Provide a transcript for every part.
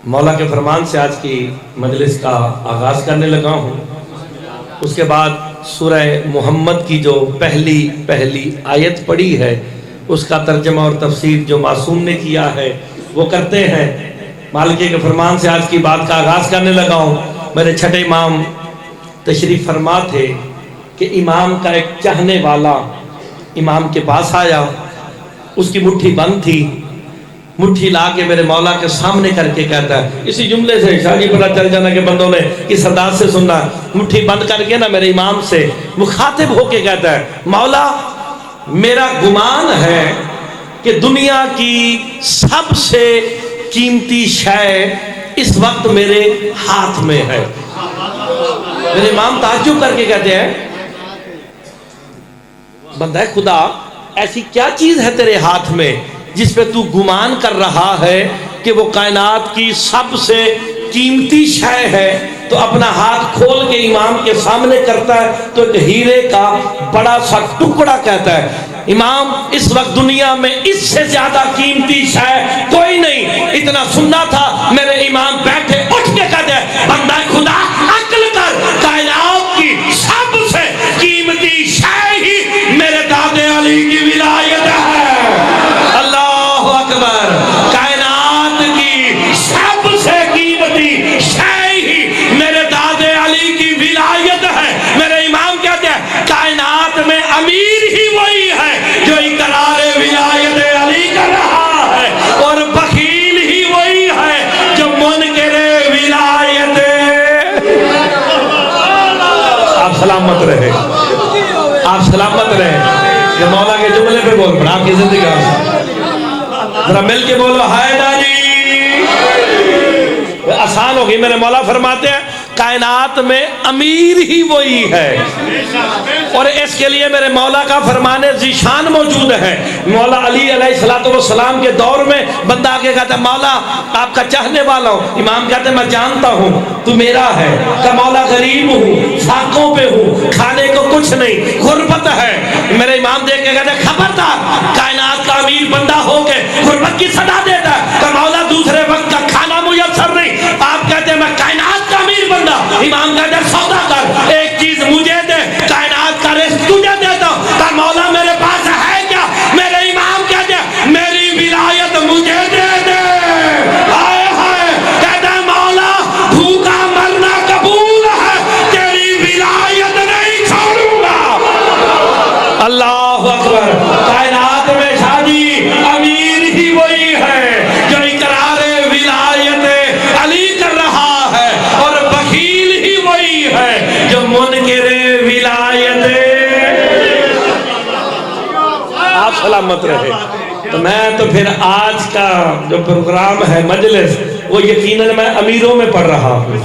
मौला के फरमान से आज की मजलिस का आगाज़ करने लगा हूँ। उसके बाद सूरह मोहम्मद की जो पहली आयत पढ़ी है उसका तर्जमा और तफसीर जो मासूम ने किया है वो करते हैं। मालिक के फरमान से आज की बात का आगाज़ करने लगा हूँ। मेरे छठे इमाम तशरीफ़ फरमा थे कि इमाम का एक चाहने वाला इमाम के पास आया, उसकी मुट्ठी बंद थी, मुट्ठी ला के मेरे मौला के सामने करके कहता है, इसी जुमले से शादी पता चल जाना कि बंदों ने इस अंदाज से सुनना, मुट्ठी बंद करके ना मेरे इमाम से मुखातिब होके कहता है, मौला मेरा गुमान है कि दुनिया की सबसे कीमती शय इस वक्त मेरे हाथ में है। मेरे इमाम ताज्जुब करके कहते हैं, बंदा खुदा ऐसी क्या चीज है तेरे हाथ में जिस पे तू गुमान कर रहा है कि वो कायनात की सबसे कीमती शय है। तो अपना हाथ खोल के इमाम के सामने करता है तो एक हीरे का बड़ा सा टुकड़ा कहता है, इमाम इस वक्त दुनिया में इससे ज्यादा कीमती शय कोई नहीं। इतना सुनना था, मेरे इमाम बैठे उठ के कहते हैं, बंदा खुदा अक्ल कर, कायनात की सबसे कीमती शय ही मेरे दादे अली की विलायत है। अल्लाह अकबर। कायनात की सबसे कीमती शय ही मेरे दादे अली की विलायत है। मेरे इमाम कहते हैं, कायनात में अमीर ही वही है जो इकरार विलायत अली कर रहा है, और बखील ही वही है जो मुनकिर विलायत। आप सलामत रहे, आप सलामत रहे। ये मौला के जुमले पे बोल पड़ा आपकी जिंदगी जरा मिल के बोलो, हाय दादी। आसान होगी। मेरे मौला फरमाते हैं, कायनात में अमीर ही वही है, और इसके लिए मेरे मौला का फरमाने ज़ीशान मौजूद है। मौला अली अलैहिस्सलाम के दौर में बंदा आके कहता है, मौला आपका चाहने वाला हूँ। इमाम कहते हैं, मैं जानता हूँ तू मेरा है। का मौला गरीब हूँ, फाकों पे हूँ, खाने को कुछ नहीं, गुर्बत है। मेरे इमाम देख के कहते हैं, खबरदार, कायनात का अमीर बंदा हो के गुर्बत की सदा देता है। का मौला दूसरे वक्त का खाना मुयस्सर नहीं। आप कहते हैं, मैं कायनात का अमीर बंदा। इमाम कहते हैं, सौदा कर, एक चीज मुझे दे, कायनात का रिज़्क़ तुझे देता हूं। का मौला मेरे पास है क्या? मेरे इमाम कहते हैं, मेरी विलायत मुझे दे दे। हाय हाय। कहते हैं, मौला भूखा मरना कबूल है, तेरी विलायत नहीं छोड़ूंगा। अल्लाह अकबर। कायनात में शादी अमीर ही वही है जो इकरार विलायत अली कर रहा है, और बखील ही वही है जो मुनकिर विलायत। आप सलामत रहे। तो मैं तो फिर आज का जो प्रोग्राम है मजलिस, वो यकीनन मैं अमीरों में पढ़ रहा हूँ।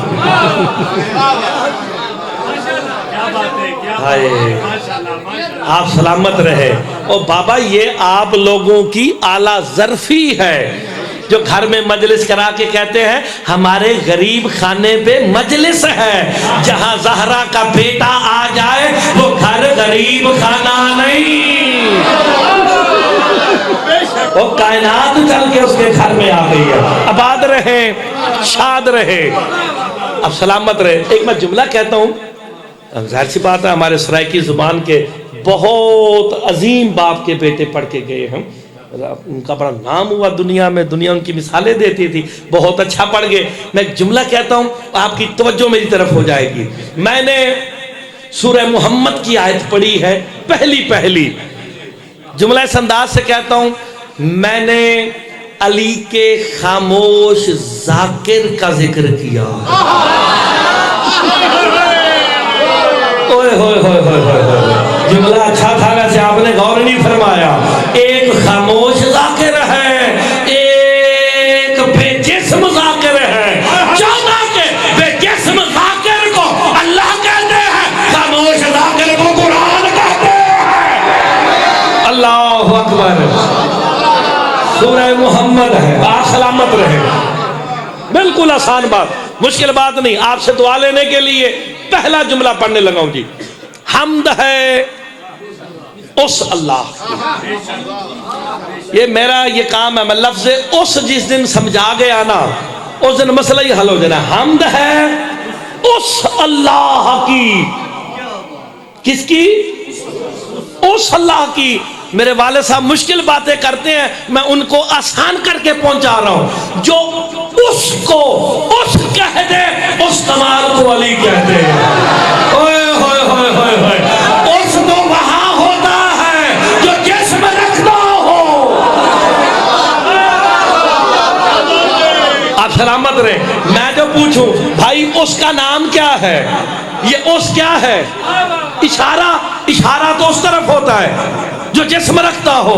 आप सलामत रहे। और बाबा ये आप लोगों की आला ज़र्फी है जो घर में मजलिस करा के कहते हैं, हमारे गरीब खाने पे मजलिस है। जहां ज़हरा का बेटा आ जाए वो घर गरीब खाना नहीं, वो कायनात चल के उसके घर में आ गई है। आबाद रहे, शाद रहे, अब सलामत रहे। एक मैं जुमला कहता हूँ, जाहिर सी बात है हमारे सराइकी जुबान के बहुत अजीम बाप के बेटे पढ़ के गए हम, उनका बड़ा नाम हुआ दुनिया में, दुनिया उनकी मिसालें देती थी, बहुत अच्छा पढ़ गए। मैं एक जुमला कहता हूँ, आपकी तवज्जो मेरी तरफ हो जाएगी। मैंने सूरह मोहम्मद की आयत पढ़ी है, पहली जुमला इस अंदाज से कहता हूँ, मैंने अली के खामोश जाकिर का जिक्र किया। ओए होए होए होए होए, जुमला अच्छा था, वैसे आपने गौर नहीं फरमाया। एक खामोश जाकिर है, एक बेजिस्म जाकिर है। 14 के बेजिस्म जाकिर को अल्लाह कहते हैं, खामोश जाकिर को कुरान कहते हैं। अल्लाह अकबर। सूरह मोहम्मद है। आप सलामत रहे। बिल्कुल आसान बात, मुश्किल बात नहीं। आपसे दुआ लेने के लिए पहला जुमला पढ़ने लगा हूं जी। हम्द है उस अल्लाह, ये मेरा ये काम है। मैं लफ्ज़ उस जिस दिन समझा गया ना, उस दिन मसला ही हल हो जाना। हमद है उस अल्लाह की, किसकी? उस अल्लाह की। मेरे वाले साहब मुश्किल बातें करते हैं, मैं उनको आसान करके पहुंचा रहा हूं। जो उसको उस कह दे, उस कमाल को अली कहते हैं। ओए होए होए होए होए, उस तो वहां होता है जो जिस्म रखता हो। आप सलामत रहे। मैं जो पूछूं भाई उसका नाम क्या है, ये उस क्या है? इशारा, इशारा तो उस तरफ होता है जो जिस्म रखता हो।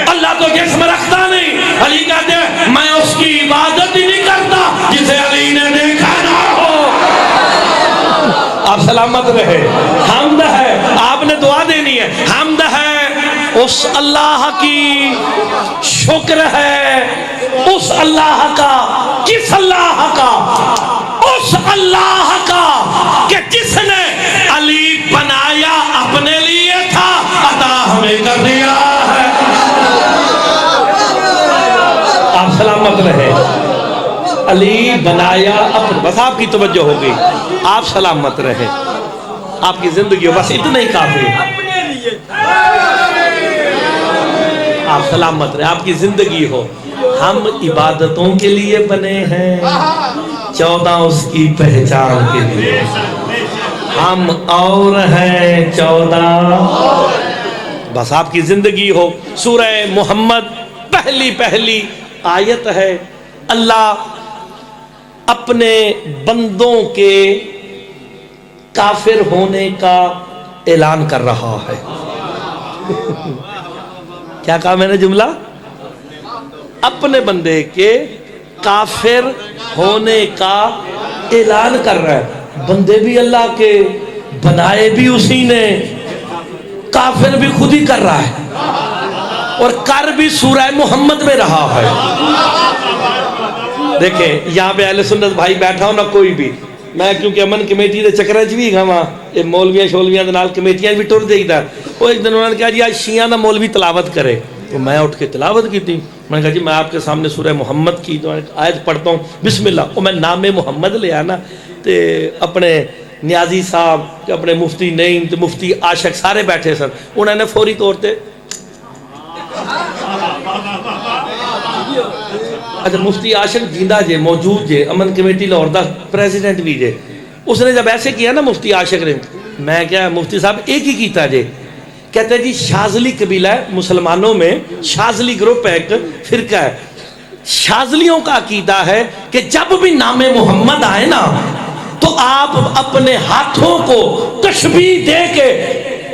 अल्लाह तो जिस्म रखता नहीं। अली कहते हैं मैं उसकी इबादत ही नहीं करता जिसे अली ने देखा ना हो। आप सलामत रहे। हमद है, आपने दुआ देनी है। हमद है उस अल्लाह की, शुक्र है उस अल्लाह का। किस अल्लाह का? उस अल्लाह का कि जिसने अली बनाया अपने लिए था, अता हमें कर दिया है। आप सलामत रहे। अली बनाया अपने, बस आपकी तवज्जो हो गई। आप सलामत रहे, आपकी जिंदगी हो, बस इतना ही काफी। आप सलामत रहे, आपकी जिंदगी हो। हम इबादतों के लिए बने हैं, 14 उसकी पहचान के लिए। हम और हैं 14, बस आपकी जिंदगी हो। सूरह मोहम्मद पहली आयत है। अल्लाह अपने बंदों के काफिर होने का ऐलान कर रहा है। क्या कहा मैंने जुमला? अपने बंदे के काफिर होने का ऐलान कर रहा है। बंदे भी अल्लाह के, बनाए भी उसी ने, काफिर भी खुद ही कर रहा है और कर भी सूरह मोहम्मद में रहा है। देखें यहाँ पे अहले सुन्नत भाई बैठा हो ना कोई भी, मैं क्योंकि अमन कमेटी के चक्कर च भी हाँ, ये मौलवियां शोलवियां के नाल कमेटियां भी टुर देईदा। वो एक दिन उन्होंने कहा जी आज शिया का मौलवी तलावत करे, तो मैं उठ के तलावत की थी। मैंने कहा जी मैं आपके सामने सूरह मोहम्मद की तो आयत पढ़ता हूँ, बिस्मिल्लाह। और मैं नाम मोहम्मद ले आना तो अपने न्याजी साहब, अपने मुफ्ती नईम तो मुफ्ती आशक सारे बैठे सन। उन्होंने फौरी तौर पर, अच्छा मुफ्ती आशक जिंदा जे, मौजूद जे, अमन कमेटी लाहौर का प्रेसिडेंट भी जे, उसने जब ऐसे किया ना मुफ्ती आशक ने, मैं क्या मुफ्ती साहब एक ही किया जे। कहते हैं जी शाजली कबीला है मुसलमानों में, शाजली ग्रुप है, एक फिरका है। शाजलियों का अकीदा है कि जब भी नामे मोहम्मद आए ना तो आप अपने हाथों को तशबीह दे के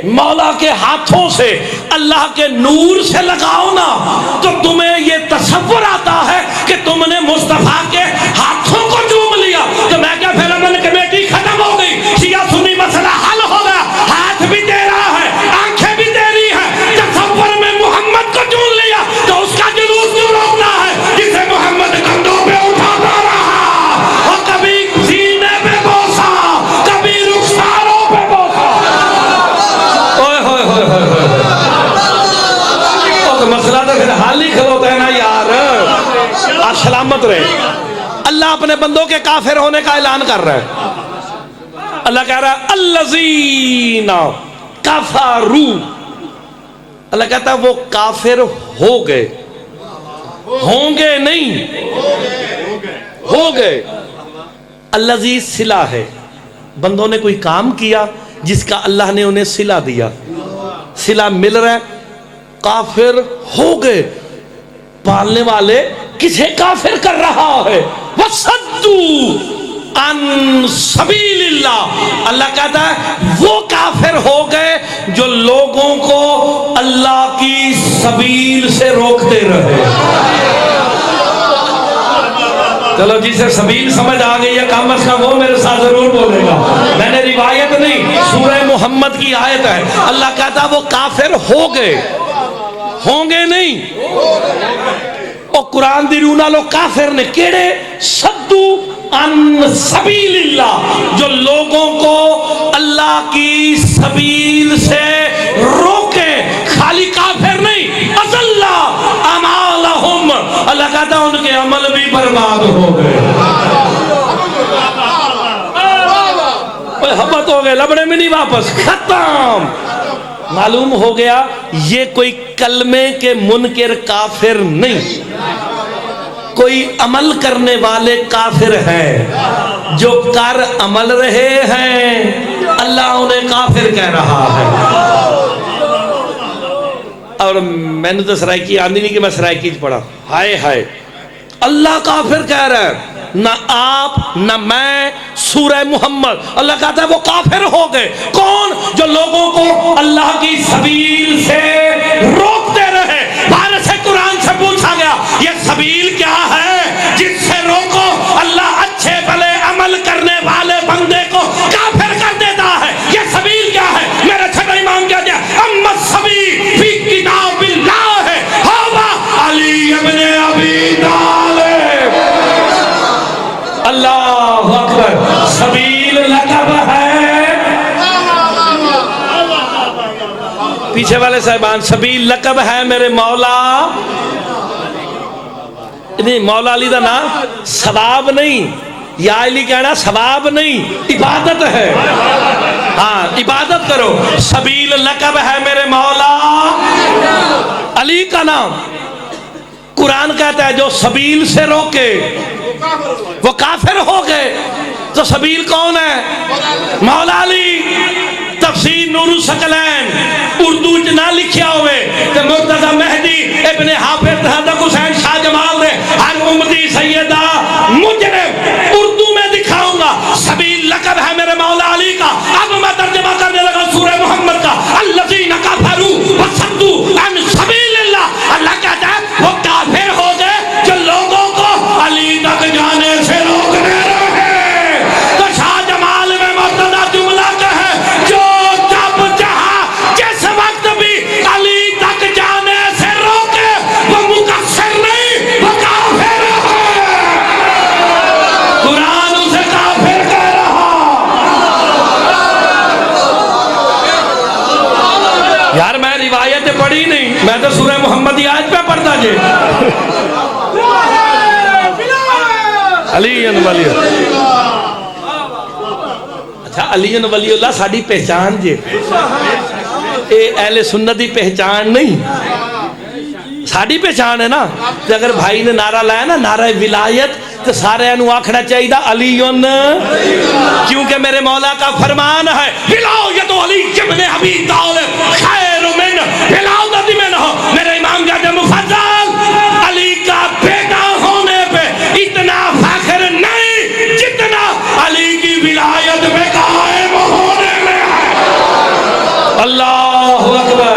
मौला के हाथों से अल्लाह के नूर से लगाओ ना, तो तुम्हें ये तसव्वुर आता है कि तुमने मुस्तफा के हाथों को चूम लिया। तो मैं क्या, फिर अमन कमेटी खत्म हो गई, शिया सुन्नी मसला हल हो गया। हाथ भी दे रहा है, आंखें भी दे रही है, तसव्वुर में मोहम्मद को चूम लिया तो उसका जुलूस क्यों रोकना है जिसे मोहम्मद कंधों पे उठाता रहा और कभी सीने पे बोसा, कभी रुखसारों पे बोसा। तो मसला तो फिर हाल ही खलोता है ना यार। आज सलामत रहे। अल्लाह अपने बंदों के काफिर होने का ऐलान कर रहा है। अल्लाह कह रहा है अल्लज़ीना कफरू, अल्लाह कहता है वो काफिर हो गए, होंगे नहीं, हो गए। अल्लज़ी सिला है, बंदों ने कोई काम किया जिसका अल्लाह ने उन्हें सिला दिया, सिला मिल रहा है, काफिर हो गए। पालने वाले किसे काफिर कर रहा है? वसद्दू अन सबीलिल्लाह, अल्लाह कहता है वो काफिर हो गए जो लोगों को अल्लाह की सबील से रोकते रहे। चलो जिसे सबील समझ आ गई है कम अज कम वो मेरे साथ जरूर बोलेगा। मैंने रिवायत नहीं, सूरह मोहम्मद की आयत है। अल्लाह कहता वो काफिर हो गए, होंगे नहीं। और कुरान दी रूह नालों काफिर ने केड़े? सद्दू अन सबीलिल्लाह, जो लोगों को अल्लाह की सबील से रोके। खाली काफिर नहीं, अज़ल्ला अमालहुम, अल्लाह कहता उनके अमल भी बर्बाद हो गए। हबत हो गए, लबड़े में नहीं वापस, खत्म। मालूम हो गया ये कोई कलमे के मुनकिर काफिर नहीं, कोई अमल करने वाले काफिर हैं। जो कर अमल रहे हैं अल्लाह उन्हें काफिर कह रहा है। और मैंने तो सराइकी आंदी नहीं कि मैं सराइकी पढ़ा। हाय हाय, अल्लाह काफिर कह रहा है, ना आप ना मैं। सूरह मुहम्मद अल्लाह कहता है वो काफिर हो गए। कौन? जो लोगों को अल्लाह की सबील से रोकते रहे। भारत से कुरान से पूछा गया ये सबील क्या है जिससे रोको? अल्लाह अच्छे भले अमल करने वाले बंदे को काफिर कर देता है। ये सबील क्या है? मेरा छठा इमाम कहते हैं अम्मा सबील फी किताबिल्लाह है हवा अली इब्ने अबी तालिब। अल्लाहु अकबर। सबील लक़ब है, पीछे वाले साहिबान, सबील लक़ब है मेरे मौला। नहीं, मौला अली का नाम सवाब नहीं, या अली कहना सवाब नहीं, इबादत है। हाँ, इबादत करो। सबील लक़ब है मेरे मौला अली का नाम। कुरान कहता है जो सबील से रोके वो काफिर हो गए। तो सबील कौन है? मौला अली। तफसीर नूरुल सकलैन उर्दू च ना लिखिया हुए तो मुर्तजा मेहदी इब्ने हाफिज हज़रत हुसैन शाह जमाल ने हर उम्मती सैयदा मुजरिम उर्दू में दिखाऊंगा। सबील लक़ब है मेरे मौला अली का। अब मैं तर्जुमा करने लगा सूरह मुहम्मद का। अल्लज़ीना कफ़रू वसद्दू अन सबीलिल्लाह। अल्लाह कहता है वो काफिर हो गए जो लोगों को अली तक जाने से रोकने रहे। तो शाह जमाल में मुर्तजा जुमला कहे जो जब जहां जिस वक्त भी अली तक जाने से रोके वो मुकस्सिर नहीं, वो काफिर है। कुरान उसे काफिर कह रहा। यार मैं रिवायत पढ़ी नहीं, मैं तो सूरह मुहम्मद आज पे पढ़ता जे। अली वली, अच्छा अली वलीउल्लाह साडी पहचान जे, ये अहले सुन्नत की पहचान नहीं, साडी पहचान है ना। तो अगर भाई ने नारा लाया ना नारा विलायत तो सारे आखना चाहिए अलीयुन, क्योंकि मेरे मौला का फरमान है विलायत अली इब्ने अबी तालिब खैर मिन विलायत मिन। मेरे इमाम कहते मुफद्दल अली का बेटा होने पे इतना फख्र नहीं जितना अली की विलायत में कायम होने में है। अल्लाहु अकबर।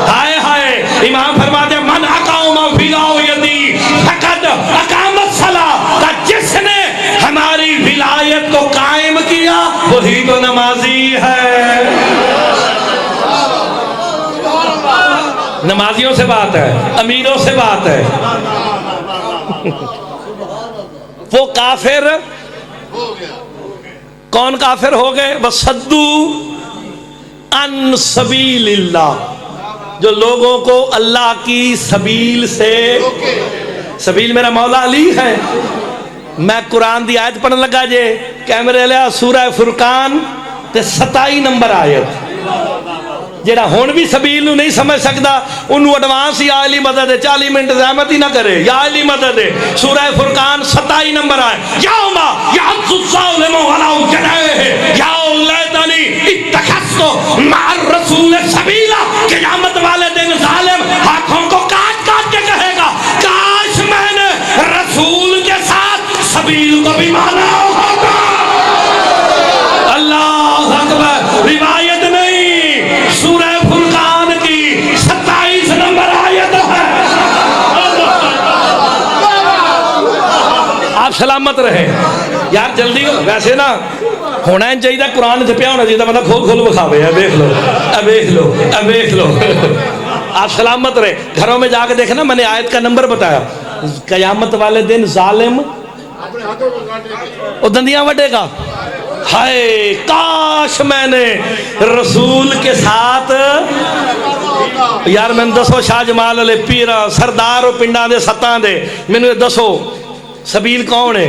हाय हाय, इमाम फरमाते मन अकामा विलायती फकद अकामत सला। का जिसने हमारी विलायत को कायम किया वही तो नमाजी है। नमाजियों से बात है, अमीरों से बात है। वो काफिर कौन काफिर हो गए? वसद्दू अन सबीलिल्लाह। जो लोगों को अल्लाह की सबील से, सबील मेरा मौला अली है। मैं कुरान दी आयत पढ़न लगा जे कैमरे लिया सूरह फुरकान ते 27 नंबर आयत। जेड़ा हुण भी सबील नहीं समझ सकता उन्होंने एडवांस या अली मदद है 40 मिनट ज़हमत ही ना करे। या अली मदद है सूरह फुरकान 27 नंबर आए याउमा याज़ुज़्ज़ालिमु वला जनाहे या लैतनी इत्तखस्तु मार रसूल सबीला। क़यामत वाले दिन जालिम हाथों को काट काट के कहेगा काश मैंने रसूल के साथ सबील को भी माना होता। अल्लाह अकबर। रिवायत नहीं, सूरह फुरकान की 27 नंबर आयत है। आप सलामत रहे यार, जल्दी हो। वैसे ना होना चाहिए कुरान छपिया होना चाहिए, मतलब खोल खोल बखावे। देख लो, देख लो, देख लो। आप सलामत रहे। घरों में जाके देखना, मैंने आयत का नंबर बताया। कयामत वाले दिन जालिम वो दंदियां वडेगा। हाय काश मैंने रसूल के साथ यार मैंने दसो शाह जमाल वाले पीर सरदार और पिंडा दे सत्तां दे मैनू दसो सबील कौन है?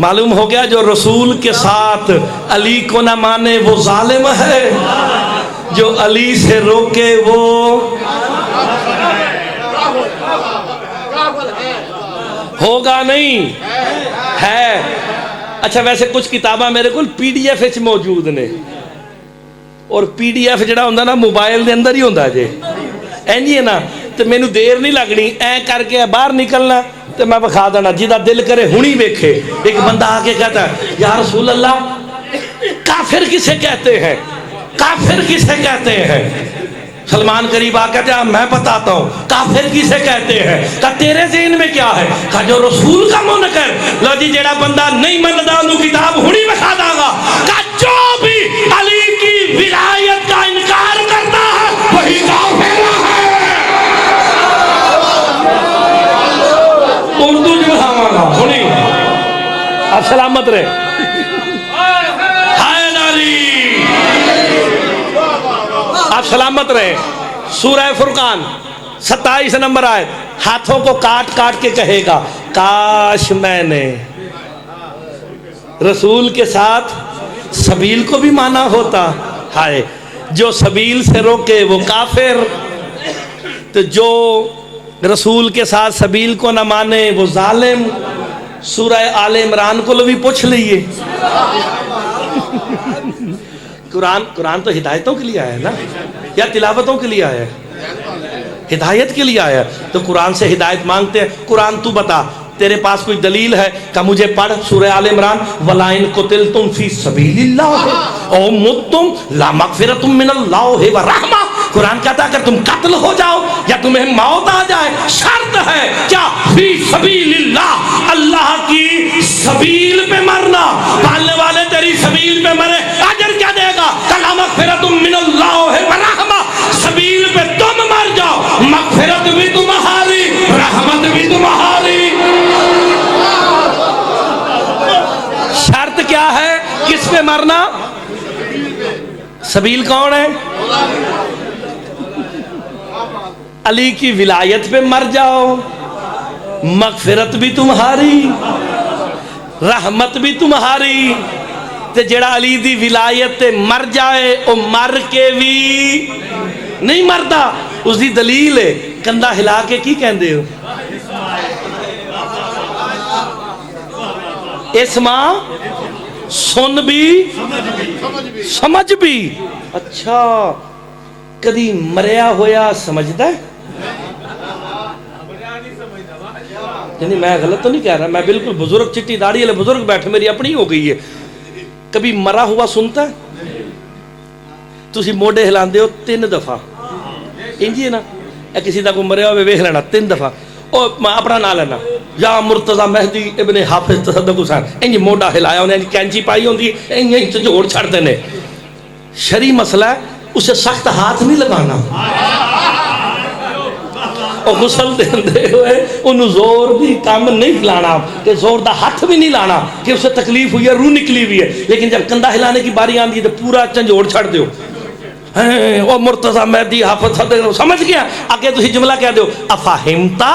मालूम हो गया, जो रसूल के साथ अली को ना माने वो जालिम है, जो अली से रोके वो होगा नहीं है। अच्छा, वैसे कुछ किताबां मेरे को PDF विच मौजूद ने, और PDF जिहड़ा हुंदा ना मोबाइल दे अंदर ही हुंदा जे, इंज है ना, तो मैनू देर नहीं लगनी, ऐ करके बाहर निकलना तो मैं विखा देना, जिदा दिल करे हुणी वेखे। एक बंदा आके कहता है, या रसूल अल्लाह, काफिर किसे कहते हैं? काफिर किसे कहते हैं? सलमान करीब आके कहते हैं, मैं बताता हूँ काफिर किसे कहते हैं। का तेरे ज़हन में क्या है? का जो रसूल का मुनकर, लो जी, जेड़ा बंदा नहीं मनदा उन्हें किताब हुणी विखा दांगा। का जो भी अली की विलायत का इनकार करता है वही काफिर है। उर्दू जो बतावांगा हुणी, आप सलामत रहे। हाय नारी, आप सलामत रहे। सूरह फुरकान 27 नंबर आयत, हाथों को काट काट के कहेगा, काश मैंने रसूल के साथ सबील को भी माना होता। हाय, जो सबील से रोके वो काफिर, तो जो रसूल के साथ सबील को न माने वो जालिम। सूरह आले इमरान को भी पूछ लीजिए। कुरान तो हिदायतों के लिए आया है ना, या तिलावतों के लिए आया है? हिदायत के लिए आया। तो कुरान से हिदायत मांगते हैं। कुरान तू बता, तेरे पास कोई दलील है? का मुझे पढ़ सूरह आल इमरान, वलाइन कुतिलतुम फी सबीलिल्लाह औ मुत्तुम ला मगफिरतुम मिनल्लाहि व रहमा। कुरान कहता है अगर तुम कत्ल हो जाओ या तुम्हें मौत आ जाए, शर्त है क्या? फी सबीलिल्लाह, अल्लाह की सबील पे मरना। पालने वाले तेरी सबील पे मरे, अजर क्या देगा? ला मगफिरतुम मिनल्लाहि व रहमा। सबील पे तुम मर जाओ, मगफिरत भी तुम्हारी, रहमत भी तुम्हारी। शर्त क्या है? किस पे मरना? सबील कौन है? अली की विलायत पे मर जाओ, मगफिरत भी तुम्हारी, रहमत भी तुम्हारी। ते जेड़ा अली दी विलायत ते मर जाए, वो मर के भी नहीं मरदा। उसकी दलील है, कंधा हिला के की कहते हो? इस्मा, सुन भी, समझ भी। अच्छा, कदी मरिया होया समझदा है? यानी मैं गलत तो नहीं कह रहा, मैं बिल्कुल बुजुर्ग, चिट्टी दाढ़ी वाले बुजुर्ग बैठे, मेरी अपनी हो गई है। कभी मरा हुआ सुनता है? तुसी मोडे हिलांदे हो 3 दफा, इंजी है ना? किसी का कोई मरिया हो वेख लेना 3 दफा, और मैं अपना ना लेना, या मुर्तजा मेहदी इब्ने हाफिज तसद्दुक हुसैन, इंज मोडा हिलाया उन्हें, कैंची पाई होंगी, इंज झोड़ छड़ते ने। शरी मसला है, उसे सख्त हाथ नहीं लगाना, और गुसल देंदे हुए उन्हें जोर भी काम नहीं खिलाना, कि जोर का हाथ भी नहीं लाना कि उसे तकलीफ हुई है, रूह निकली हुई है। लेकिन जब कंधा हिलाने की बारी आती है तो पूरा झंझोड़ छड़ दो। और मुर्तजा मेहदी हाफिज, समझ गया? आगे तुम जुमला कह दो, अफाहिमता,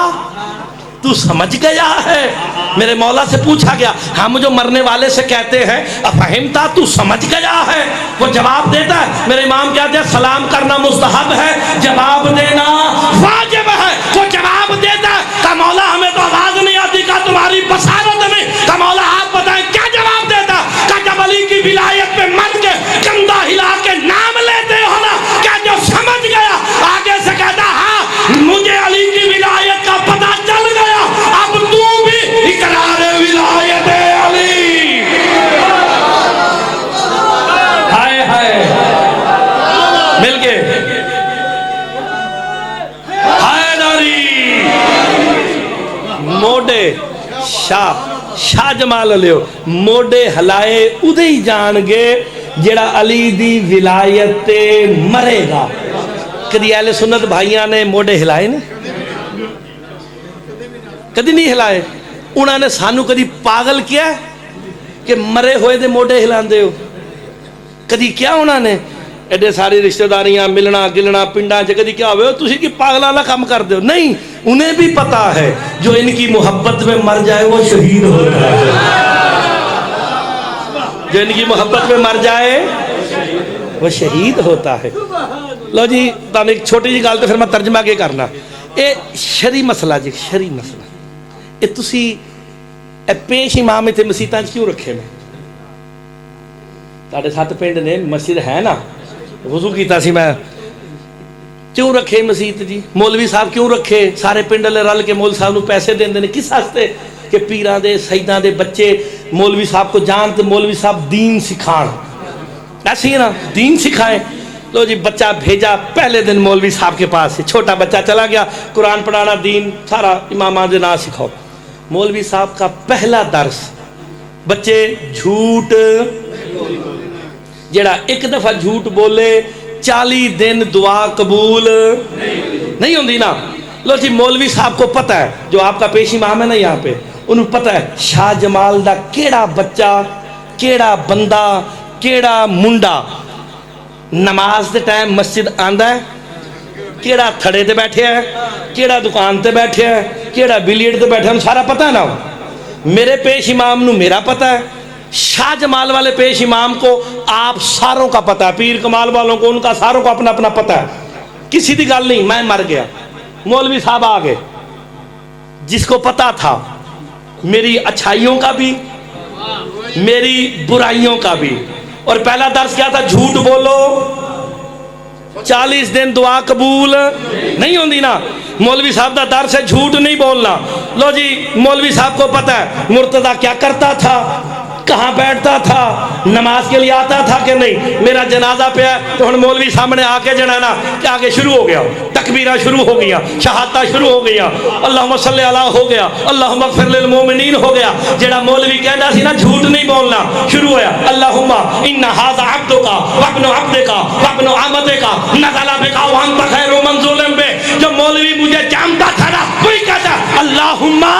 तू समझ गया है? मेरे मौला से पूछा गया, हम जो मरने वाले से कहते हैं अफहिमता, तू समझ गया है? वो जवाब देता है। मेरे इमाम कहते हैं सलाम करना मुस्तहब है, जवाब देना वाजिब है। वो जवाब देता है, का मौला हमें तो आवाज नहीं आती, का तुम्हारी बसारत में, का मौला आप बताएं क्या जवाब देता? का जब अली की विलायत पे मर के कंधा हिला के नाम लेते हो ना, क्या जो समझ गया? आगे से कहता, हाँ मुझे अली की विलायत का पता चल गया, अब तू भी इकरार विलायत अली। हाय हाय, मिल गए। हाय नारी, मोडे शाह जमाल लियो, मोडे हलाए उदे ही जान गए जेड़ा अली दी विलायत ते मरेगा। कदी अहले सुन्नत भाइयों ने मोडे हिलाए ने? कदी नहीं हिलाए। उन्होंने सानू कदी पागल किया कि मरे हुए दे मोडे हिलांदे हो? कदी क्या उन्होंने? एडे सारी रिश्तेदारियां मिलना गिलना पिंडा च कदी क्या हो तुसी कि पागला वाला काम कर दो नहीं, उन्हें भी पता है जो इनकी मोहब्बत में मर जाए वो शहीद होता है, जो इनकी मोहब्बत में मर जाए वो शहीद होता है। लो जी तुम एक छोटी जी गल तो फिर मैं तर्जमा के करना, ये शरी मसला जी, शरी मसला ये तुसी पेश इमाम इतने मसीतां क्यों रखे ने? साढ़े 7 पिंड ने मस्जिद है ना, वजू किया सी मैं, क्यों रखे मसीत जी? मौलवी साहब क्यों रखे? सारे पिंड वाले रल के मौलवी साहब को पैसे देंदे ने किस वास्ते? कि पीरां दे सईदां दे बच्चे मौलवी साहब को जान तो मौलवी साहब दीन सिखाण, ऐसे ही ना दीन सिखाएं। लो जी बच्चा भेजा पहले दिन मौलवी साहब के पास, छोटा बच्चा चला गया, कुरान पढ़ाना दीन सारा इमामा दे नाम सिखाओ। मौलवी साहब का पहला दर्स, बच्चे झूठ, जेड़ा एक दफा झूठ बोले 40 दिन दुआ कबूल नहीं होती ना। लो जी मौलवी साहब को पता है, जो आपका पेश इमाम है ना यहाँ पे, उन्हें पता है शाह जमाल दा केड़ा बच्चा, केड़ा बंदा, केड़ा मुंडा नमाज के टाइम मस्जिद आंदा है, केड़ा थड़े ते बैठे है, केड़ा दुकान ते बैठे है, केड़ा बिलियर्ड ते बैठे है, सारा पता है ना। मेरे पेश इमाम नू मेरा पता है, शाह जमाल वाले पेश इमाम को आप सारों का पता है, पीर कमाल वालों को उनका सारों को अपना अपना पता है, किसी की गल नहीं। मैं मर गया, मौलवी साहब आ गए, जिसको पता था मेरी अच्छाइयों का भी मेरी बुराइयों का भी। और पहला दर्स क्या था? झूठ बोलो 40 दिन दुआ कबूल नहीं होती ना। मौलवी साहब का दर्स है झूठ नहीं बोलना। लो जी मौलवी साहब को पता है मुर्तदा क्या करता था, कहाँ बैठता था, नमाज के लिए आता था कि नहीं। मेरा जनाजा पे है तो हम मौलवी सामने आके जनाना कि आगे शुरू हो गया, तकबीरा शुरू हो गया, शहादत शुरू हो गया, अल्लाहुम्मा सल्ली अला हो गया, अल्लाहुम्मा अग़फिर लिल मोमिनीन हो गया। जेड़ा मौलवी कहता सी ना झूठ नहीं बोलना, शुरू होया अल्लाहुम्मा इन्ना हाज़ा अब्दुका व इब्नु अब्दिका व इब्नु अमतिका नज़ला बिका व अंत खैरु मंज़ूलिन बि। जो मौलवी मुझे जानता था ना कोई कहता अल्लाहुम्मा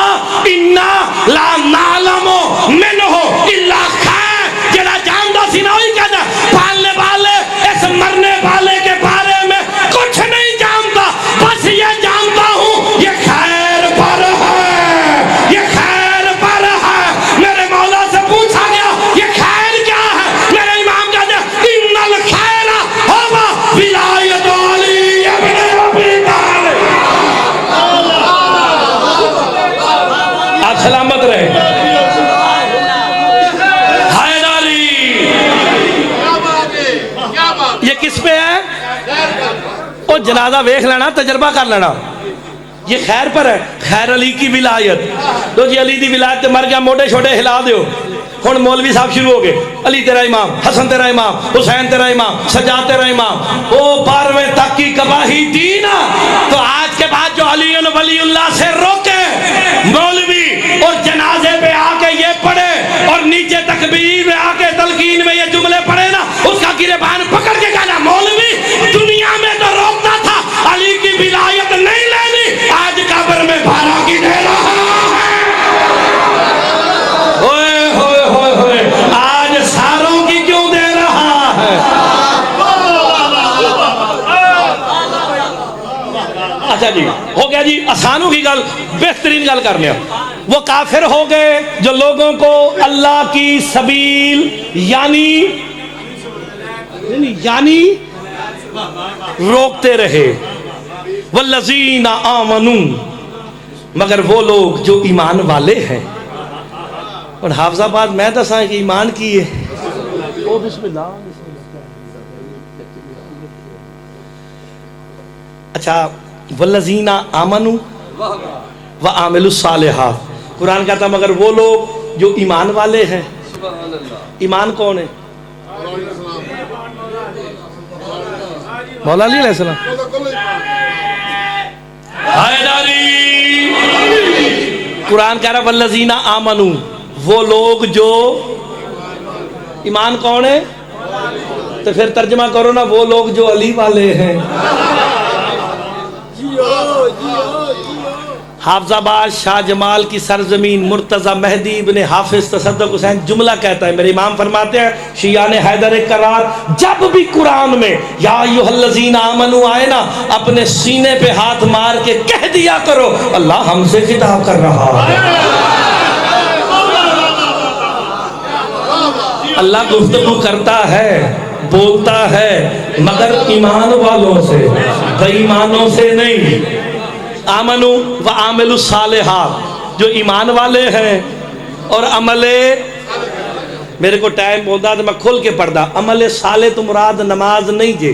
इन्ना ला नालमु मिनहु इल्ला खैर। जेड़ा जानता सी ना वही कहता पालने वाले इस मरने वाले के बारे में कुछ नहीं जानता, बस ये जानता हूँ ये खैर पर है, ये खैर पर है। मेरे मौला से पूछा गया ये खैर क्या है? मेरे इमाम कहते इन्नल खैर हुवा विलायत अली इब्न अबी तालिब। आप सलामत रहे। ये किस पे है? वो जनाजा वेख लेना, तजर्बा कर लेना, ये खैर पर है। खैर अली की विलायत। तो जी अली दी विलायत मर गया, मोटे छोटे हिला दो। हुण मौलवी साहब शुरू हो गए, अली तेरा इमाम, हसन तेरा इमाम, हुसैन तेरा इमाम, सज्जाद तेरा इमाम। ओ 12वें तक की गवाही दी ना, तो आज के बाद जो अली वलीउल्लाह से रोके मौलवी और जनाजे पे आके ये पढ़े और नीचे तकबीर में आके तलकीन में ये जुमले पढ़े ना, उसका गिरेबान पकड़ के कहना मौलवी दुनिया में तो रोकता था, अली की विलायत नहीं लेनी, आज कब्र में भारा की दे रहा है। ओए होए होए होए, आज सारों की क्यों दे रहा है? अच्छा जी हो गया जी, आसानों की गल, बेहतरीन गल कर लिया। वो काफिर हो गए जो लोगों को अल्लाह की सबील यानी रोकते रहे। वल्लज़ीना आमनू, मगर वो लोग जो ईमान वाले हैं। और हाफिजाबाद मैं दसा कि ईमान की है। ओ बिस्मिल्लाह। अच्छा वल्लज़ीना आमनू व आमिलुस सालिहात, कुरान कहता मगर वो लोग जो ईमान वाले हैं। ईमान कौन है? मौला अली अलैहिस्सलाम। कुरान कह रहा वल्लज़ीना आमनू, वो लोग जो ईमान कौन है? तो फिर तर्जमा करो ना, वो लोग जो अली वाले हैं। हाफजाबाद शाह जमाल की सरजमीन मुर्तज़ा मेहदी इब्ने हाफिज तसद्दुक़ हुसैन जुमला कहता है, मेरे इमाम फरमाते हैं शियाने हैदर करार, जब भी कुरान में या अय्युहल्लज़ीना आमनू आए ना, अपने सीने पे हाथ मार के कह दिया करो अल्लाह हमसे खिताब कर रहा है। अल्लाह गुफ्तगू करता है, बोलता है, मगर ईमान वालों से, बेईमानों से नहीं। आमनु व आमिलु सालिहात, जो ईमान वाले हैं और अमले, मेरे को टाइम बोलता तो मैं खुल के पढ़दा, अमले साले तो मुराद नमाज नहीं जे।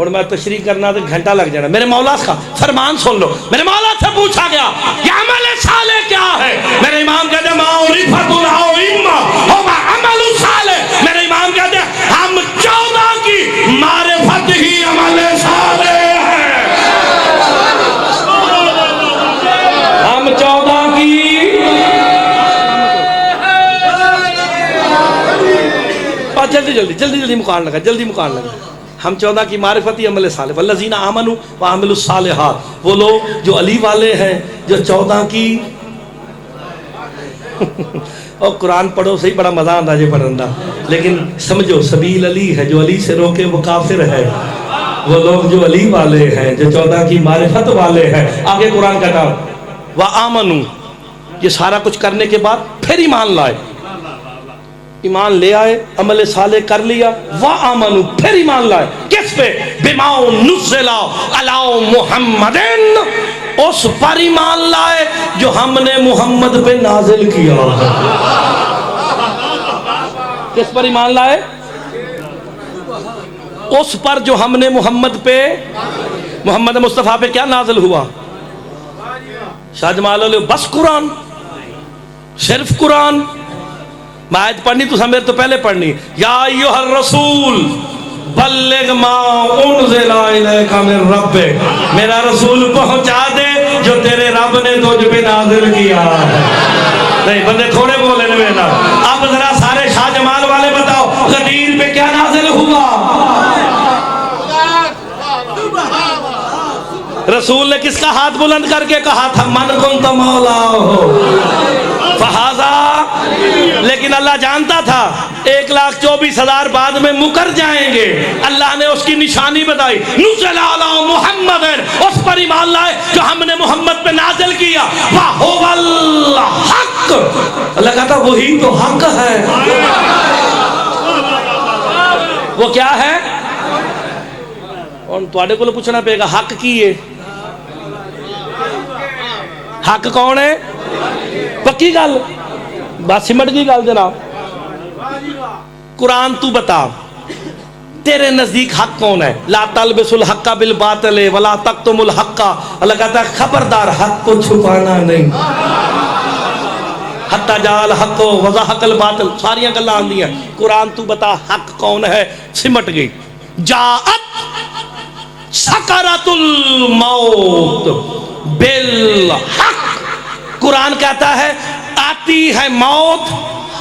और मैं तशरीह करना तो घंटा लग जाना। मेरे मौला का फरमान सुन लो, मेरे मौला से पूछा गया ये अमले साले क्या है, मेरे इमाम कहते मारिफतुल इम्मा हुवा अमलु साले। मेरे इमाम कहते हम 14 की मारिफत ही अमले साले है। हम 14 की जल्दी जल्दी जल्दी जल्दी मुकान लगा, जल्दी मुकान लगा। हम 14 की मारिफती अमल साले वल्लज़ीना आमनू व आमिलुस सालिहात, वो लोग जो अली वाले हैं, जो 14 की और कुरान पढ़ो सही, बड़ा मजा आता है पढ़ना, लेकिन समझो सबील अली है, जो अली से रोके वो काफिर है। वो लोग जो अली वाले हैं, जो 14 की मारिफत वाले हैं, आगे कुरान कहता व आमनू, ये सारा कुछ करने के बाद फिर ईमान लाए, ईमान ले आए, अमल साले कर लिया, वाह आमनु, फिर ईमान लाए किस पे, बिमाउ नुज़्ज़िला अला मुहम्मदिन, उस पर ईमान लाए जो हमने मुहम्मद पे नाजिल किया है। किस पर ईमान लाए, उस पर जो हमने मोहम्मद पे, मोहम्मद मुस्तफ़ा पे क्या नाजिल हुआ, शाहजमाल बस कुरान, सिर्फ कुरान। मैं आयत पढ़नी तो मेरे तो पहले पढ़नी, या अय्युहर रसूल बल्लिग मा उनज़िला इलैका मिन रब्बिक, मेरा रसूल पहुंचा दे जो तेरे रब ने तुझ पे नाजिल किया है। नहीं बंदे थोड़े बोले में ना। अब जरा सारे शाहजमाल वाले बताओ गदीर पे क्या नाजिल हुआ। रसूल ने किसका हाथ बुलंद करके कहा था मन कुंत मौला हो फहाजा, लेकिन अल्लाह जानता था 1,24,000 बाद में मुकर जाएंगे। अल्लाह ने उसकी निशानी बताई, नुज़्ज़िला अला मुहम्मदिन, उस पर ईमान लाए जो हमने मोहम्मद पे नाज़िल किया, व हुवल हक, अल्लाह कहता वही तो हक है। वो क्या है, और तुहाडे को पूछना पेगा हक की है, हक कौन है, पक्की गल, बस सिमट गई गल जनाब। कुरान तू बता तेरे नजदीक हक कौन है, ला तलबिसुल हक्का बिल बातिल वला तक्तुमुल हक्का, अल्लाह कहता है खबरदार हक को छुपाना नहीं, हत्ता जाल हक वज़हकल बातिल, सारियां गल्लां आंदियां। कुरान तू बता हक कौन है, सिमट गई। जाअत सकरातुल मौत बिल हक, कुरान कहता है आती है मौत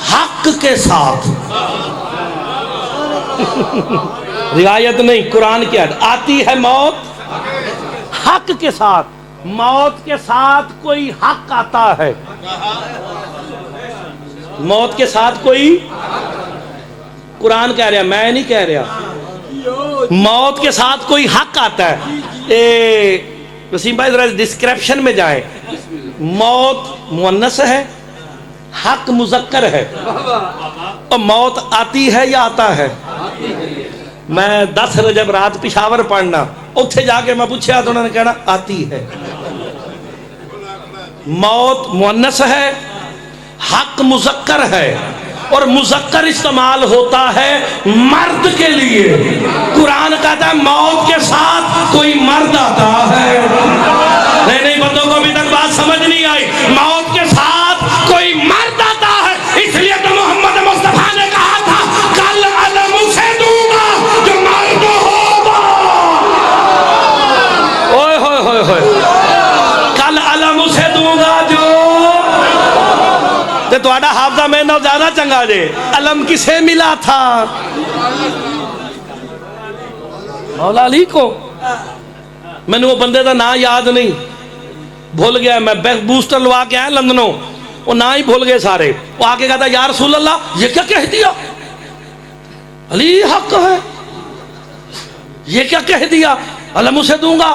हक के साथ। रिवायत नहीं, कुरान क्या आती है मौत हक के साथ। मौत के साथ कोई हक आता है, मौत के साथ कोई, कुरान कह रहा, मैं नहीं कह रहा, मौत के साथ कोई हक आता है। वसीम भाई जरा डिस्क्रिप्शन में जाए, मौत मुअन्नस है, हक मुज़क्कर है, और मौत आती है या आता है। मैं 10 रजब रात पिशावर पढ़ना, उत्थे जाके मैं पूछा तो उन्होंने कहना आती है। मौत मुअन्नस है, हक मुज़क्कर है, और मुज़क्कर इस्तेमाल होता है मर्द के लिए। कुरान कहता है मौत के साथ कोई मर्द आता है। नहीं बंदों को अभी तक बात समझ नहीं आई, मौत के साथ कोई मर्द आता है, इसलिए तो मोहम्मद मुस्तफा ने कहा था कल अलम उसे दूंगा जो मर्द होगा। ओए होए होए होए, कल अलम उसे दूंगा जो, तो हाफजा में ना ज्यादा चंगा जे, अलम किसे मिला था, मौला अली को। मैंने वो बंदे का ना याद नहीं, भूल गया। मैं बूस्टर लवा के आया लंदनों, वो ना ही भूल गए सारे। वो आके कहता या रसूल अल्लाह ये क्या कह दिया, अली हक है, ये क्या कह दिया, अल्लाह मुझे दूंगा,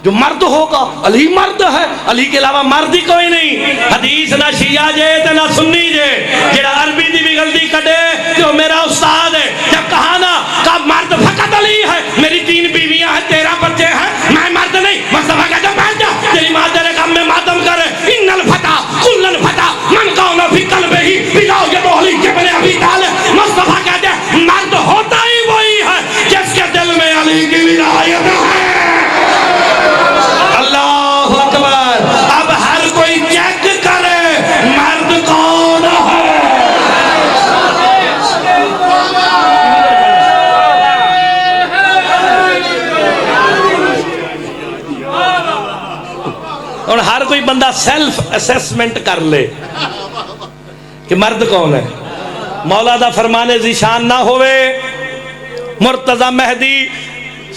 जो मर्द होगा अली मर्द है, अली के अलावा मर्द ही कोई नहीं। हदीस ना शिया जे ते ना सुन्नी जे, जेड़ा अरबी दी भी गलती कटे तो मेरा उस्ताद है। जब कहा ना का मर्द फकत अली है, मेरी 3 बीवियां हैं, 13 बच्चे हैं, मैं मर्द नहीं। मुस्तफा कहता बैठ जा, तेरी मां तेरे काम में मातम करे। इन्नल फता कुल्लन फता मन काउना फी कल्बिही बिलाओ ये बोली के बने अभी ताल। मुस्तफा कहते मर्द होता ही वही है जिसके दिल में अली की विलायत है। अल्लाह अकबर। अब हर कोई चेक करे मर्द कौन है। और हर कोई बंदा सेल्फ असेसमेंट कर ले कि मर्द कौन है। मौला दा फरमाने ज़िशान ना होवे, मुर्तजा मेहदी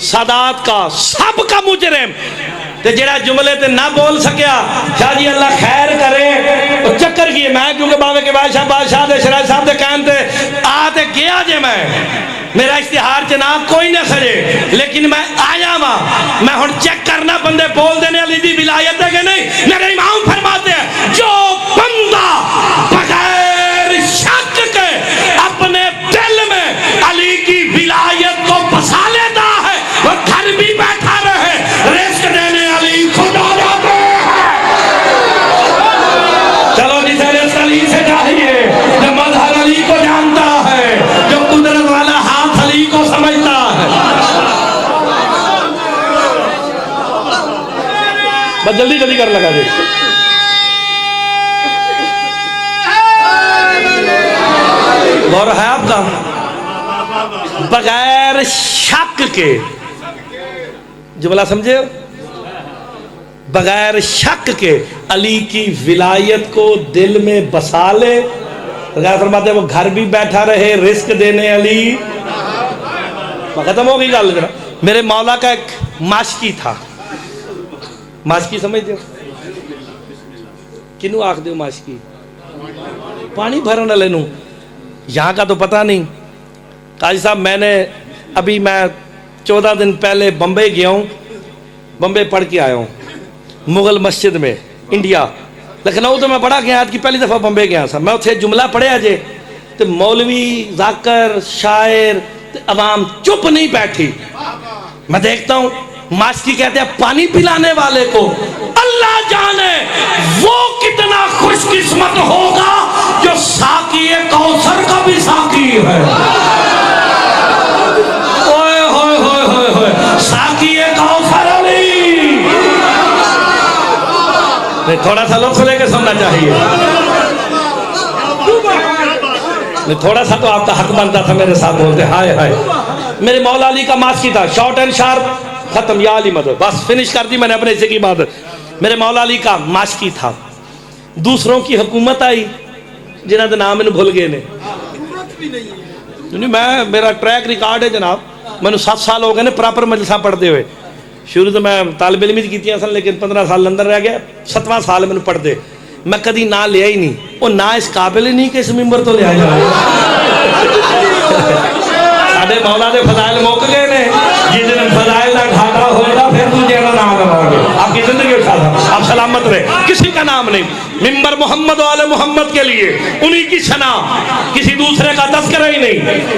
सादात का सब का मुजरिम ते जेड़ा जुमले ते ना बोल सकिया, शाह जी अल्लाह खैर करे। वो चक्कर की मैं क्योंकि बाबे के बादशाह दे शराय साहब दे कहन ते आ ते गया जे मैं, मेरा इश्तिहार च ना कोई ना सजे, लेकिन मैं आया वा। मैं हुण चेक करना बंदे बोल देने अली दी विलायत है कि नहीं। मेरे इमाम फरमाते हैं जो बंदा बगैर शक के अपने दिल में अली की विलायत को बसा लेता है, वो घर भी बैठा रहे, रिस्क देने अली खुदा जाते हैं। चलो जिसे रिस्क अली से चाहिए, जो मजहर अली को जानता है, जो कुदरत वाला हाथ अली को समझता है। बस जल्दी जल्दी कर लगा दे। गौर है आपका। बगैर शक के, जुमला समझे, बगैर शक के अली की विलायत को दिल में बसा ले। फरमाते वो घर भी बैठा रहे, रिस्क देने अली। खत्म हो गई गल। जरा मेरे मौला का एक माशकी था। माशकी समझते हो किनू आख दो माशकी? पानी भरन वाले नू। यहाँ का तो पता नहीं। काजी साहब मैं 14 दिन पहले बम्बई गया हूँ, बम्बई पढ़ के आया हूँ मुगल मस्जिद में, इंडिया। लखनऊ तो मैं पढ़ा गया, आज की पहली दफ़ा बम्बई गया था मैं। उत्थे जुमला पढ़िया जे तो मौलवी जाकर शायर अवाम चुप नहीं बैठी। मैं देखता हूँ मास्की कहते हैं पानी पिलाने वाले को अल्लाह जाने वो कितना खुशकिस्मत होगा जो साकी कौसर का भी साकी है। ओए होए होए होए होए, साकी कौसर अली। नहीं, थोड़ा सा लोग लेके सुनना चाहिए। नहीं, थोड़ा सा तो आपका हक बनता था मेरे साथ बोलते। हाय हाय, मेरे मौला अली का मास्की था, शॉर्ट एंड शार्प, खत्म। या अली मदद, बस फिनिश कर दी मैंने अपने हिस्से की बात। मेरे मौला अली का माशकी था। दूसरों की हुकूमत आई जिन्हों के नाम मैंने भूल गए ने। मैं, मेरा ट्रैक रिकॉर्ड है जनाब, मैंने 7 साल हो गए ने प्रॉपर मजलिसा पढ़ते हुए। शुरू तो मैं तालिब इल्म की सन, लेकिन 15 साल अंदर रह गया। 7वां साल मैंने पढ़ते, मैं कभी ना लिया ही नहीं। वो ना इस काबिल ही नहीं कि इस मिंबर तो लिया जाए। साडे मौला दे फजाइल मुक गए ने। जिस दिन फजाइल का घाटा होगा फिर दूसरे का नाम लवाओगे। आपकी जिंदगी उठा था, आप सलामत रहे, किसी का नाम नहीं। मिंबर मोहम्मद वाले मोहम्मद के लिए, उन्हीं की सना, किसी दूसरे का तस्करा ही नहीं,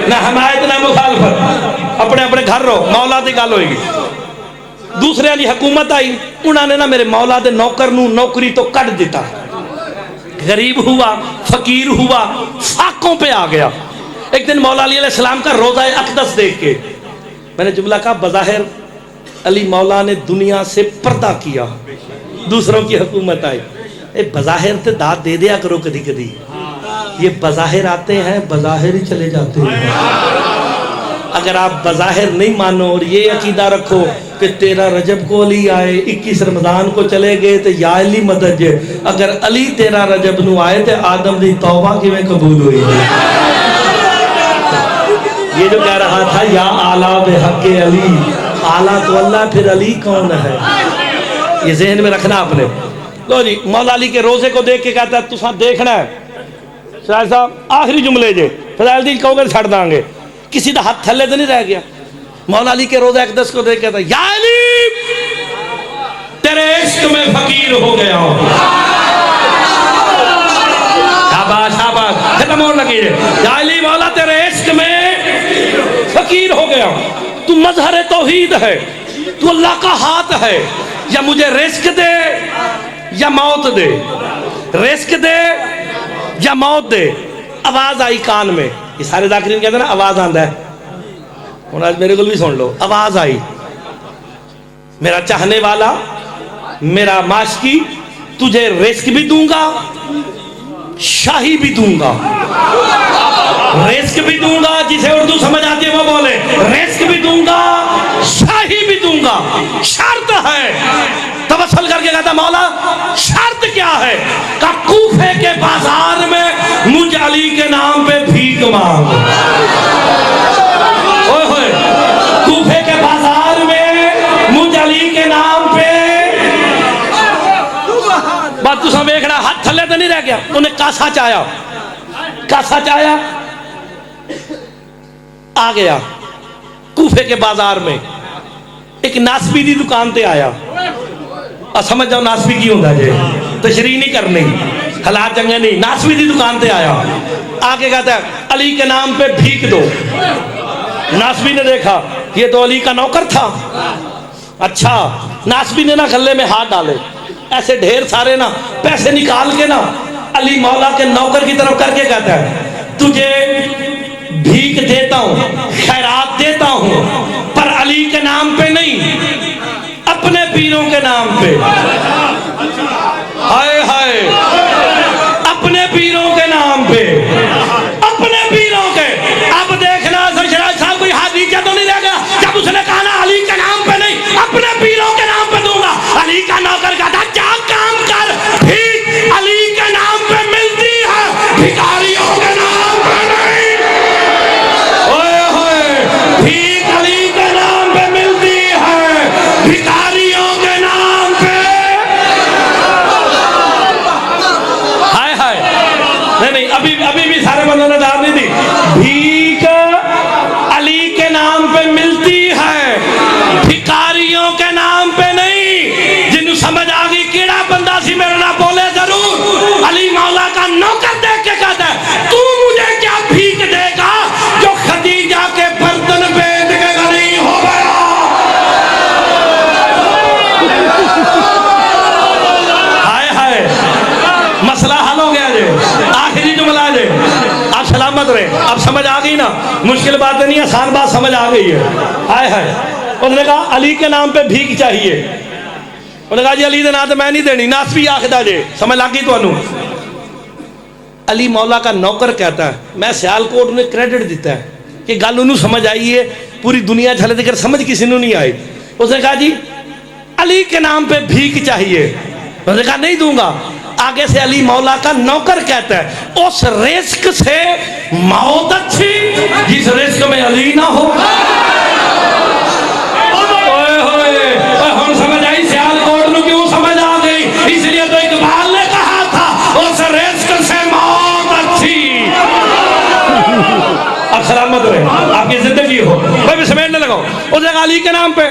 ना हमायत ना मुखालफत। अपने अपने घर रहो, मौला की गल होगी। दूसरे की हुकूमत आई, उन्होंने ना मेरे मौला के नौकर नू नौकरी तो कट दिता। गरीब हुआ, फकीर हुआ, फाकों पे आ गया। एक दिन मौला अली अलैहिस्सलाम का रोज़ा अक़दस देख के मैंने जुमला कहा, बज़ाहिर अली मौला ने दुनिया से पर्दा किया, दूसरों की हुकूमत आई। बज़ाहिर तो दाद दे दिया करो कभी कभी। ये बज़ाहिर आते हैं, बज़ाहिर ही चले जाते हैं। अगर आप बज़ाहिर नहीं मानो और ये अकीदा रखो कि 13 रजब को अली आए, 21 रमज़ान को चले गए तो या अली मदद जे। अगर अली 13 रजब नू आए तो आदम की तौबा किवें कबूल हुई? ये जो कह रहा था या आला बेहक़ अली, आला तो अल्लाह, फिर अली कौन है? ये जहन में रखना आपने। लो जी, मौला अली के रोजे को देख के कहता है तुसा देखना है शाह साहब आखिरी जुमले जे फजाइल दी कहोगे छड़ देंगे, किसी का हाथ थले तो नहीं रह गया। मौला अली के रोजा अक़दस को देख के कहता या अली तेरे इश्क में फकीर हो गया हूं। शाबाश शाबाश, खत्म होने लगी है। या अली मौला तेरे इश्क में फकीर हो गया हूं। तू मजहर तौहीद है, तू अल्लाह का हाथ है, या मुझे रिस्क दे या मौत दे, रिस्क दे या मौत दे। आवाज आई कान में, ये सारे जाकिरीन कहते हैं ना आवाज आंदा है, और आज मेरे को भी सुन लो। आवाज आई, मेरा चाहने वाला, मेरा माशकी, तुझे रिस्क भी दूंगा, शाही भी दूंगा। रिस्क भी दूंगा, जिसे उर्दू समझ आती है वो बोले, रिस्क भी दूंगा, शाही भी दूंगा। शर्त है, तवस्सुल करके कहता मौला शर्त क्या है? का कूफे के बाजार में मुझ अली के नाम पे भीख मांग। ओए होए, कूफे के बाजार में मुझ अली के नाम पे। बात तुसा वेखना, हाथ थले तो नहीं रह गया। उन्हें कासा चाया, कासा चाया, आ गया कूफे के बाजार में एक नासबी की दुकान पे आया। समझ जाओ नासबी की होता जे, तशरीह नहीं करनी, हालात चंगे नहीं। नासबी की दुकान पे आया, आके कहता है अली के नाम पे भीख दो। नासबी ने देखा ये तो अली का नौकर था। अच्छा, नासबी ने ना गले में हाथ डाले, ऐसे ढेर सारे ना पैसे निकाल के ना अली मौला के नौकर की तरफ करके कहता है तुझे भीख देता हूं, खैरात देता हूं, पर अली के नाम पे नहीं, अपने पीरों के नाम पे। हाय हाय, अपने पीरों के नाम पे, अपने पीरों के। अब देखना सरशराज साहब कोई हाथ नीचे तो नहीं रहेगा जब उसने कहा ना अली के नाम पे नहीं, अपने पीरों के नाम पे दूंगा। अली का नौकर का था क्या काम कर, भीख अली के नाम पे मिलती है, भिखारियों के नाम पे नहीं। ओए होए, भीख अली के नाम पे मिलती है, भिखारियों के नाम पे। हाय हाय, नहीं अभी अभी भी सारे बंदों ने जवाब नहीं दी। भीख अली के नाम पे मिलती है, भिखारियों के नाम पे नहीं। जिन्हें समझ आ गई केड़ा बंदा सी मेरे ना बोले जरूर। अली मौला का नौकर देख के कहता है तू मुझे क्या भीख देगा जो खदीजा के बर्तन बेच के गरीब हो गया। हाय हाय, मसला हल हो गया जे, आखिरी जुमला जे। आप सलामत रहे, अब समझ आ गई ना, मुश्किल बात नहीं, आसान बात समझ आ गई है। हाय हाय, उसने कहा अली के नाम पे भीख चाहिए। उन्होंने कहा जी अली के नाम तो मैं नहीं देनी, नासबी आखदा जे। समझ लग गई तुहानू? अली मौला का नौकर कहता है, मैं सियालकोट ने क्रेडिट दिता है कि गल उन्होंने समझ आई है, पूरी दुनिया झले देकर समझ किसी ने नहीं आई। उसने कहा जी अली के नाम पे भीख चाहिए। उसने कहा नहीं दूंगा। आगे से अली मौला का नौकर कहता है उस रिस्क से मौत अच्छी जिस रिस्क में अली ना हो। ओए होए, हम समझ आई सियालकोट में क्यों समझ आ गई? इसलिए तो इकबाल ने कहा था उस रिस्क से मौत अच्छी। अब सलामत रहे, आपकी जिंदगी हो, मैं भी समेटने लगाओ। उसने कहा अली के नाम पे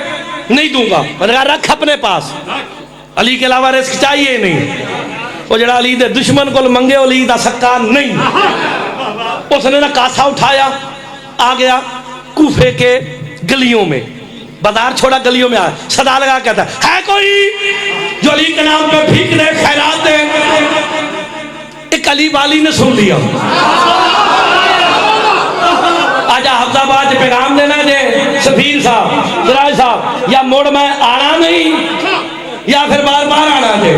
नहीं दूंगा। मैंने कहा रख अपने पास, अली के अलावा रिस्क चाहिए नहीं। वो जड़ा अली दे दुश्मन को मंगे अली दा सक्का नहीं। उसने ना कासा उठाया, आ गया कूफे के गलियों में, बाजार छोड़ा गलियों में आया, सदा लगा कहता है कोई जो अली के नाम पे भीख दे, खैरात दे। एक अली वाली ने सुन लिया, आजा हफ्ताबाद पैगाम देना जे सफीर साहब, सिराज साहब, या मोड़ में आना नहीं या फिर बार बार आना जे।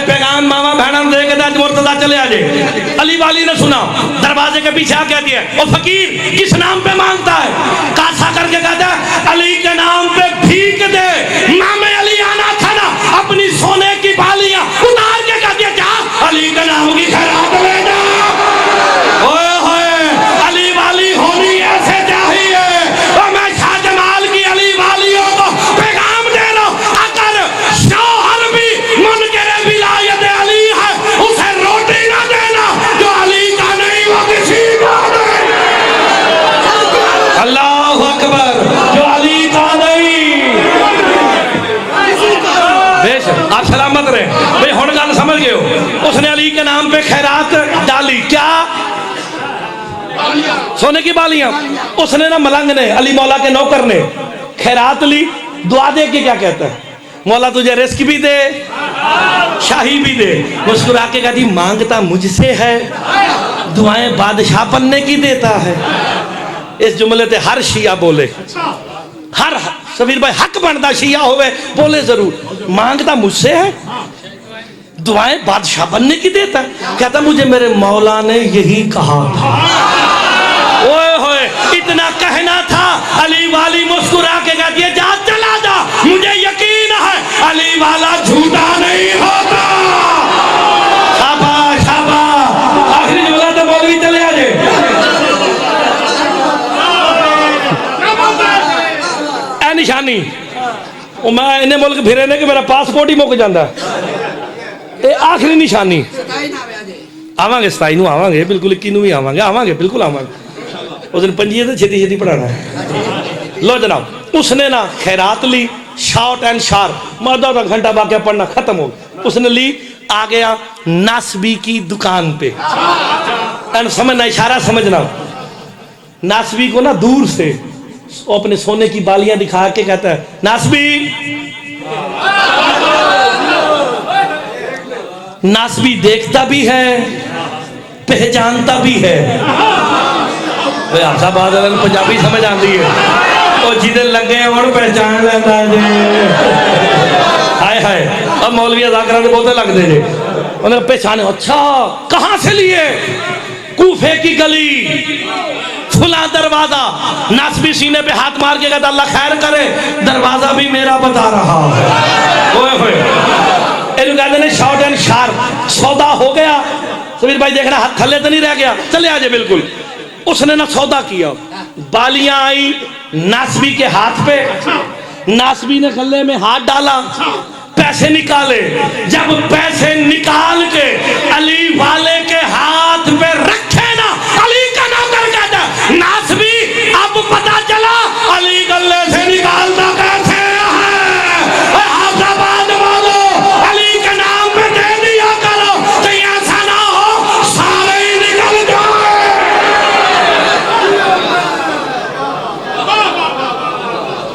पैगाम मामा बहना दे के मुर्तजा चले आ जाए। अली वाली ने सुना, दरवाजे के पीछे आ कहती है ओ फकीर किस नाम पे मांगता है? कासा करके कहता है अली के नाम पे भीख दे। नामे अली आना था ना, अपनी सोने की बालियां उतार के कहती है जा अली के नाम की खैरात ले जा। ओए होए, अली वाली होनी ऐसे चाहिए। और मैं शाहजमाल की अली वालियों को समझ गए हो? उसने अली के नाम पे खैरात डाली, क्या? सोने की बालियां। उसने ना मलंग ने, अली मौला के नौकर ने खैरात ली, दुआ दे के क्या कहता है, मौला तुझे रिस्क भी दे, शाही भी दे। मुस्कुरा के कहती मांगता मुझसे है, दुआएं बादशाह बनने की देता है। इस जुमले से हर शिया बोले, हर सबीर भाई हक बनता शिया होवे बोले जरूर, मांगता मुझसे है, दुआएं बादशाह बनने की देता है। कहता मुझे मेरे मौला ने यही कहा था। ओए होए, इतना कहना था। अली वाली मुस्कुरा के कहती है जा चला जा, मुझे यकीन है अली वाला झूठा नहीं होता। शाबाश शाबाश, आखिरी जुमला तो मौलवी चले आ जाए। ए निशानी मैं इन्हें मुल्क फिरे ने कि मेरा पासपोर्ट ही मुक जाता है। आखिरी निशानी आवांगे 27 ਨੂੰ आवांगे, बिल्कुल 21 ਨੂੰ भी आवांगे बिल्कुल आवांगे। उस दिन 25 तो छेती छेती पढ़ाना है। लो जनाब, उसने ना खैरात ली, शॉर्ट एंड शार्प, आधा घंटा वाकया पढ़ना खत्म हो गया। उसने ली, आ गया नासबी की दुकान पे। एंड समझना, इशारा समझना, नासबी को ना दूर से अपने सोने की बालियां दिखा के कहता है नासबी। नासबी देखता भी है, पहचानता भी है। आशा बाद पंजाबी समझ आती है, और जिदे लगे और पहचान लेता है। हाय हाय, अब मौलवी अदा करा बोलते लगते जे, उन्हें पहचाने। अच्छा कहां से लिए? कूफे की गली, खुला दरवाजा। नासबी सीने पे हाथ मार के कहता अल्लाह खैर करे, दरवाजा भी मेरा बता रहा है। ओए होए, कहते ने शॉर्ट एंड शार्प, सौदा हो गया। समीर भाई देखना हाथ थल्ले तो नहीं रह गया, चले आजे बिल्कुल। उसने ना सौदा किया, बालियां आई नासबी के हाथ पे, नासबी ने गले में हाथ डाला, पैसे निकाले। जब पैसे निकाल के अली वाले के हाथ पे